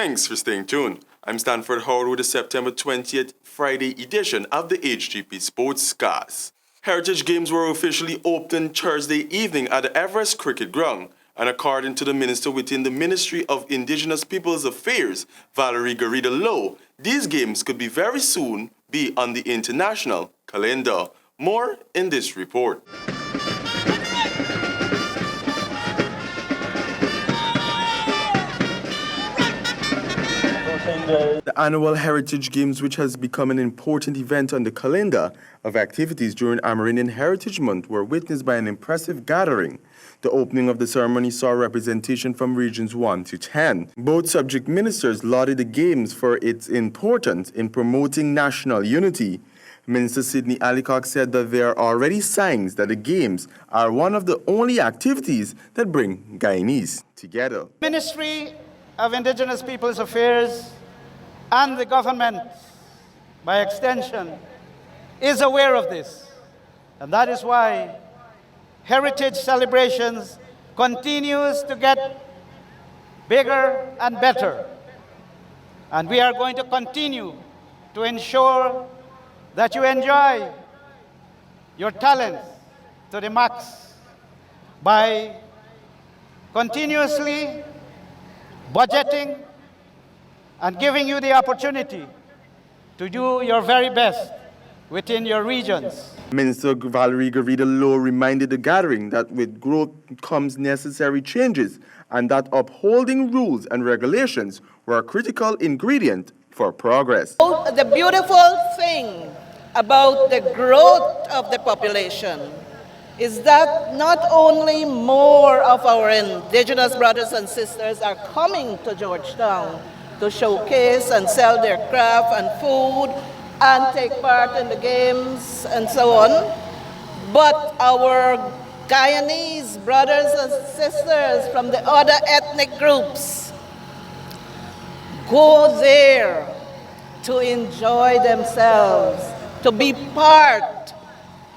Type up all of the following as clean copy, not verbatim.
Thanks for staying tuned. I'm Stanford Howard with the September 20th Friday edition of the HGP Sportscast. Heritage Games were officially opened Thursday evening at the Everest Cricket Ground, and according to the minister within the Ministry of Indigenous Peoples Affairs, Valerie Garrido-Lowe, these games could be very soon be on the international calendar. More in this report. The annual Heritage Games, which has become an important event on the calendar of activities during Amerindian Heritage Month, were witnessed by an impressive gathering. The opening of the ceremony saw representation from regions 1 to 10. Both subject ministers lauded the Games for its importance in promoting national unity. Minister SIDNEY ALLICOCK said that there are already signs that the Games are one of the only activities that bring Guyanese together. Ministry of Indigenous Peoples Affairs and the government, by extension, is aware of this. And that is why heritage celebrations continues to get bigger and better. And we are going to continue to ensure that you enjoy your talents to the max by continuously budgeting and giving you the opportunity to do your very best within your regions. Minister Valerie Garrido-Lowe reminded the gathering that with growth comes necessary changes and that upholding rules and regulations were a critical ingredient for progress. The beautiful thing about the growth of the population is that not only more of our Indigenous brothers and sisters are coming to Georgetown to showcase and sell their craft and food and take part in the games and so on, but our Guyanese brothers and sisters from the other ethnic groups go there to enjoy themselves, to be part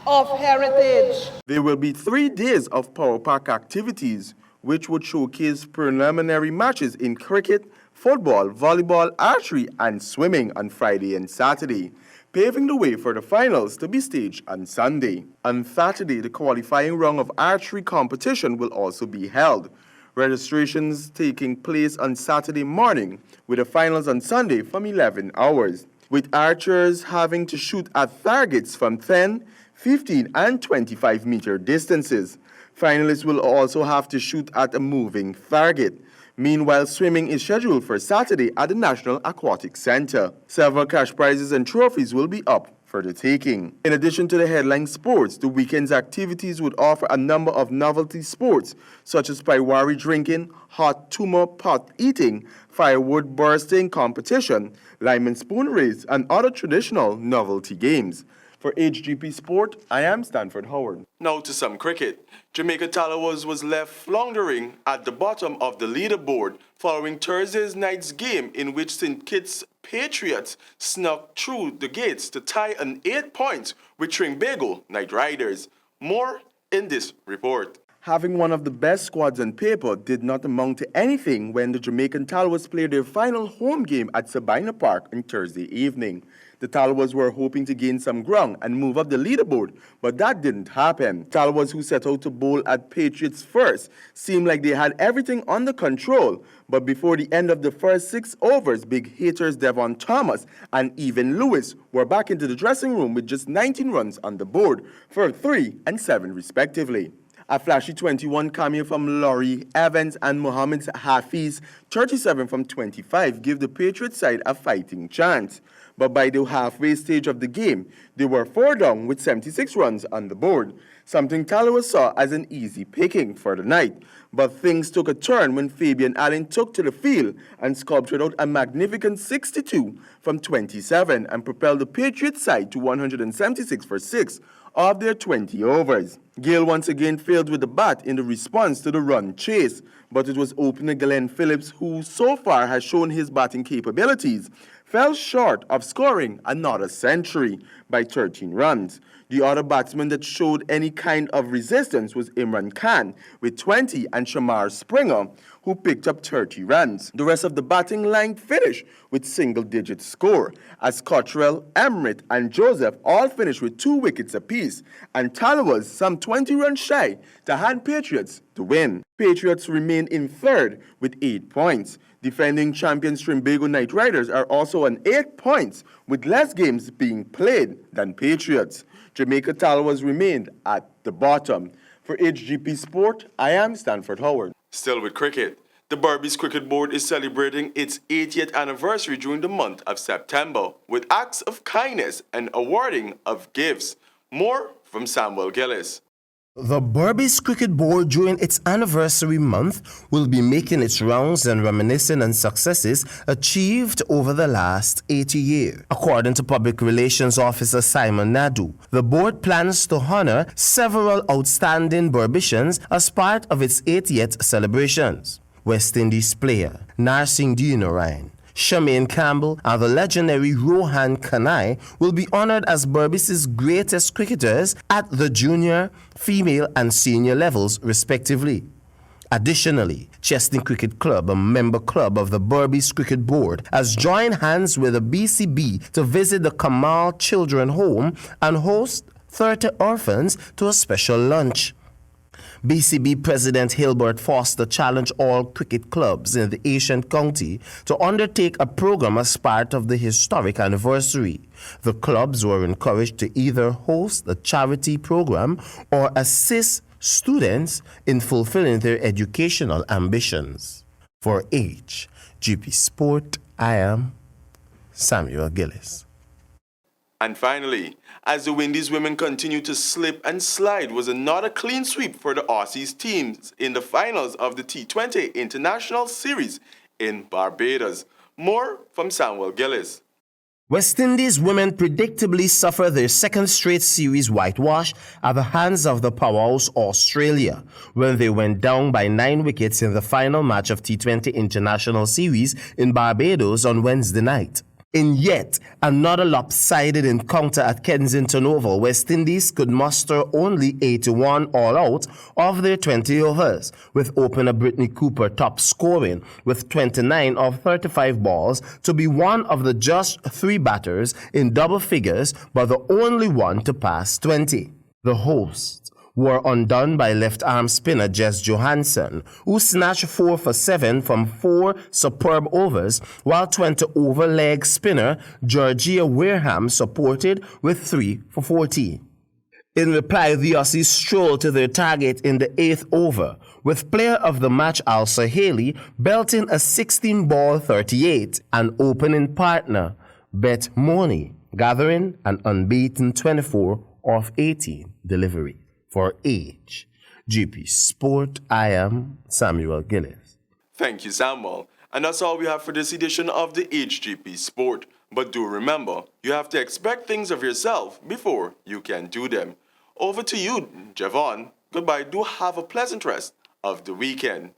of heritage. There will be 3 days of Power Pack activities, which would showcase preliminary matches in cricket, football, volleyball, archery, and swimming on Friday and Saturday, paving the way for the finals to be staged on Sunday. On Saturday, the qualifying round of archery competition will also be held. Registrations taking place on Saturday morning, with the finals on Sunday from 11 hours, with archers having to shoot at targets from 10, 15, and 25-meter distances. Finalists will also have to shoot at a moving target. Meanwhile, swimming is scheduled for Saturday at the National Aquatic Center. Several cash prizes and trophies will be up for the taking. In addition to the headline sports, the weekend's activities would offer a number of novelty sports, such as paiwari drinking, hot tumor pot eating, firewood bursting competition, lime and spoon race, and other traditional novelty games. For HGP Sport, I am Stanford Howard. Now to some cricket. Jamaica Tallawahs was left floundering at the bottom of the leaderboard following Thursday's night's game in which St. Kitts Patriots snuck through the gates to tie on 8 points with Trinbago Knight Riders. More in this report. Having one of the best squads on paper did not amount to anything when the Jamaican Tallawahs played their final home game at Sabina Park on Thursday evening. The Tallawahs were hoping to gain some ground and move up the leaderboard, but that didn't happen. Tallawahs, who set out to bowl at Patriots first, seemed like they had everything under control, but before the end of the first 6 overs, big hitters Devon Thomas and Evan Lewis were back into the dressing room with just 19 runs on the board for 3 and 7 respectively. A flashy 21 cameo from Laurie Evans and Mohamed Hafiz, 37 from 25, give the Patriots side a fighting chance. But by the halfway stage of the game, they were 4 down with 76 runs on the board, something Tallawahs saw as an easy picking for the night. But things took a turn when Fabian Allen took to the field and sculpted out a magnificent 62 from 27 and propelled the Patriots side to 176 for 6 of their 20 overs. Gale once again failed with the bat in the response to the run chase, but it was opener Glenn Phillips who so far has shown his batting capabilities, fell short of scoring another century by 13 runs. The other batsman that showed any kind of resistance was Imran Khan with 20 and Shamar Springer, who picked up 30 runs. The rest of the batting line finished with single-digit score, as Cottrell, Emrit, and Joseph all finished with 2 wickets apiece, and Tala was some 20 runs shy to hand Patriots the win. Patriots remain in third with 8 points. Defending champions Trinbago Knight Riders are also on 8 points, with less games being played than Patriots. Jamaica Talwas remained at the bottom. For HGP Sport, I am Stanford Howard. Still with cricket, the Barbies Cricket Board is celebrating its 80th anniversary during the month of September with acts of kindness and awarding of gifts. More from Samuel Gillis. The Barbies Cricket Board during its anniversary month will be making its rounds and reminiscing on successes achieved over the last 80 years. According to Public Relations Officer Simon Nadu, the board plans to honor several outstanding Barbicians as part of its 80th celebrations. West Indies player Narsingh Dinarayan, Charmaine Campbell, and the legendary Rohan Kanai will be honored as Barbies' greatest cricketers at the junior, female, and senior levels, respectively. Additionally, Chesney Cricket Club, a member club of the Barbies Cricket Board, has joined hands with the BCB to visit the Kamal Children Home and host 30 orphans to a special lunch. BCB President Hilbert Foster challenged all cricket clubs in the Ancient County to undertake a program as part of the historic anniversary. The clubs were encouraged to either host a charity program or assist students in fulfilling their educational ambitions. For HGP Sport, I am Samuel Gillis. And finally, as the Windies women continue to slip and slide, was another clean sweep for the AUSSIES teams in the finals of the T20 International Series in Barbados. More from Samuel Gillis. West Indies women predictably suffered their second straight series whitewash at the hands of the powerhouse Australia when they went down by 9 wickets in the final match of T20 International Series in Barbados on Wednesday night. In yet another lopsided encounter at Kensington Oval, West Indies could muster only 81 all out of their 20 overs, with opener Brittany Cooper top scoring with 29 of 35 balls to be one of the just 3 batters in double figures, but the only one to pass 20. The hosts were undone by left-arm spinner Jess Johansson, who snatched 4 for 7 from 4 superb overs, while 20-over leg spinner Georgia Wareham supported with 3 for 14. In reply, the Aussies strolled to their target in the 8th over, with player of the match Alsa Haley belting a 16-ball 38 and opening partner Bet Money gathering an unbeaten 24 of 18 delivery. For HGP Sport, I am Samuel Gillis. Thank you, Samuel. And that's all we have for this edition of the HGP Sport. But do remember, you have to expect things of yourself before you can do them. Over to you, Javon. Goodbye. Do have a pleasant rest of the weekend.